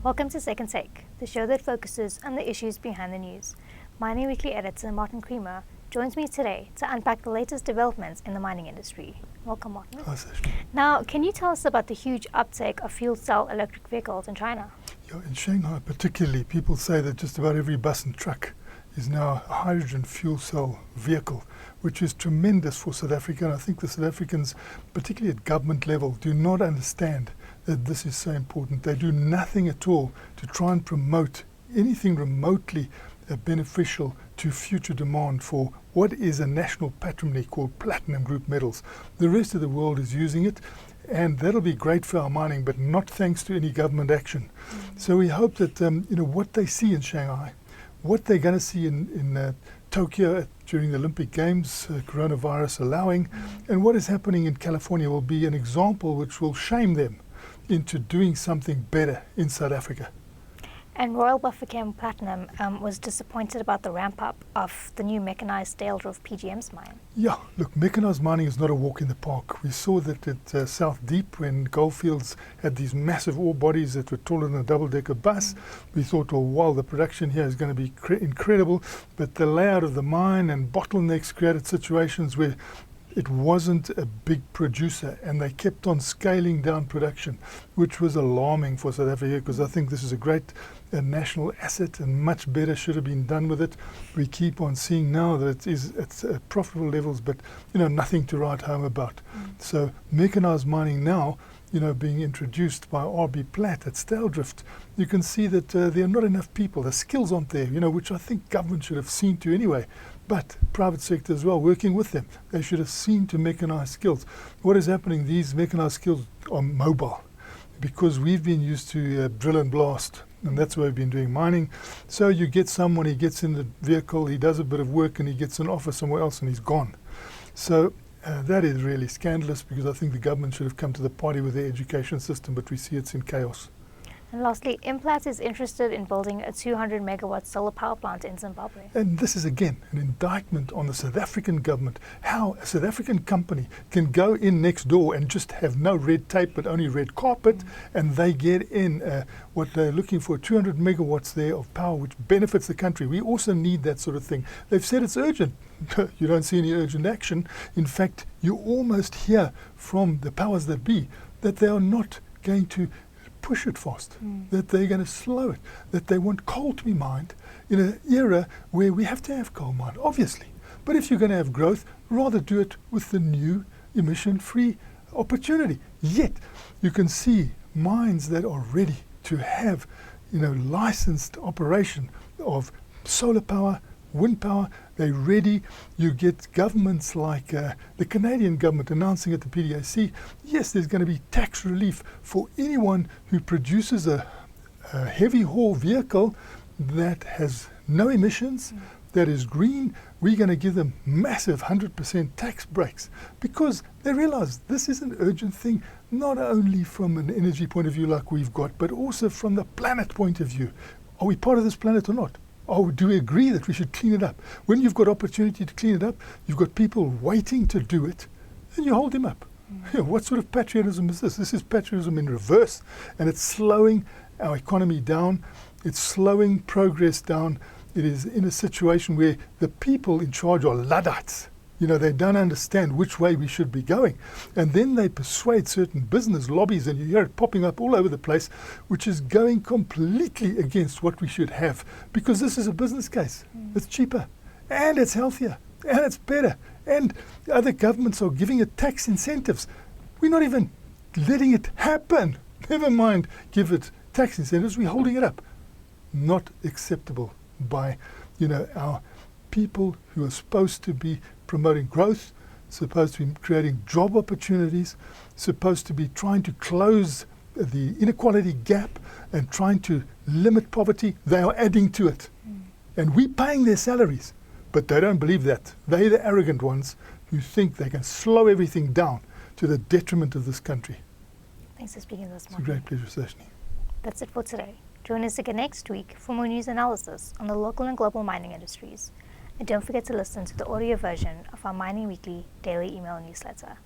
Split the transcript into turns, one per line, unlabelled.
Welcome to Second Take, the show that focuses on the issues behind the news. Mining Weekly editor Martin Creamer joins me today to unpack the latest developments in the mining industry. Welcome, Martin.
Hi, Sashni.
Now, can you tell us about the huge uptake of fuel cell electric vehicles in China?
In Shanghai particularly, people say that just about every bus and truck is now a hydrogen fuel cell vehicle, which is tremendous for South Africa. And I think the South Africans, particularly at government level, do not understand that this is so important. They do nothing at all to try and promote anything remotely beneficial to future demand for what is a national patrimony called platinum group metals. The rest of the world is using it, and that'll be great for our mining, but not thanks to any government action. So we hope that what they see in Shanghai, what they're going to see in Tokyo during the Olympic Games, coronavirus allowing, and what is happening in California will be an example which will shame them into doing something better in South Africa.
And Royal Bafokeng Platinum was disappointed about the ramp-up of the new mechanised Styldrift PGMs mine.
Yeah, look, mechanised mining is not a walk in the park. We saw that at South Deep when Goldfields had these massive ore bodies that were taller than a double-decker bus. We thought, oh, wow, the production here is going to be incredible. But the layout of the mine and bottlenecks created situations where it wasn't a big producer, and they kept on scaling down production, which was alarming for South Africa, because I think this is a great national asset and much better should have been done with it. We keep on seeing now that it's at profitable levels, but nothing to write home about. So mechanised mining now, being introduced by RBPlats at Styldrift, you can see that there are not enough people. The skills aren't there, which I think government should have seen to anyway. But private sector as well, working with them. They should have seen to mechanized skills. What is happening, these mechanized skills are mobile because we've been used to drill and blast, and that's why we've been doing mining. So you get someone, he gets in the vehicle, he does a bit of work, and he gets an offer somewhere else and he's gone. So that is really scandalous, because I think the government should have come to the party with their education system, but we see it's in chaos.
And lastly, Implats is interested in building a 200 megawatt solar power plant in Zimbabwe.
And this is again an indictment on the South African government, how a South African company can go in next door and just have no red tape but only red carpet, and they get in what they're looking for, 200 megawatts there of power, which benefits the country. We also need that sort of thing. They've said it's urgent. You don't see any urgent action. In fact, you almost hear from the powers that be that they are not going to push it fast, that they're going to slow it, that they want coal to be mined in an era where we have to have coal mined, obviously. But if you're going to have growth, rather do it with the new emission-free opportunity. Yet, you can see mines that are ready to have, licensed operation of solar power, wind power. They're ready. You get governments like the Canadian government announcing at the PDAC, yes, there's going to be tax relief for anyone who produces a heavy haul vehicle that has no emissions, that is green. We're going to give them massive 100% tax breaks, because they realize this is an urgent thing, not only from an energy point of view like we've got, but also from the planet point of view. Are we part of this planet or not? Oh, do we agree that we should clean it up? When you've got opportunity to clean it up, you've got people waiting to do it, and you hold them up. What sort of patriotism is this? This is patriotism in reverse, and it's slowing our economy down. It's slowing progress down. It is in a situation where the people in charge are Luddites. They don't understand which way we should be going. And then they persuade certain business lobbies, and you hear it popping up all over the place, which is going completely against what we should have, because this is a business case. It's cheaper, and it's healthier, and it's better. And other governments are giving it tax incentives. We're not even letting it happen. Never mind give it tax incentives, we're holding it up. Not acceptable by, our people who are supposed to be promoting growth, supposed to be creating job opportunities, supposed to be trying to close the inequality gap and trying to limit poverty. They are adding to it. And we're paying their salaries, but they don't believe that. They're the arrogant ones who think they can slow everything down to the detriment of this country.
Thanks for speaking to us, Martin.
It's a great pleasure, Sashni.
That's it for today. Join us again next week for more news analysis on the local and global mining industries. And don't forget to listen to the audio version of our Mining Weekly daily email newsletter.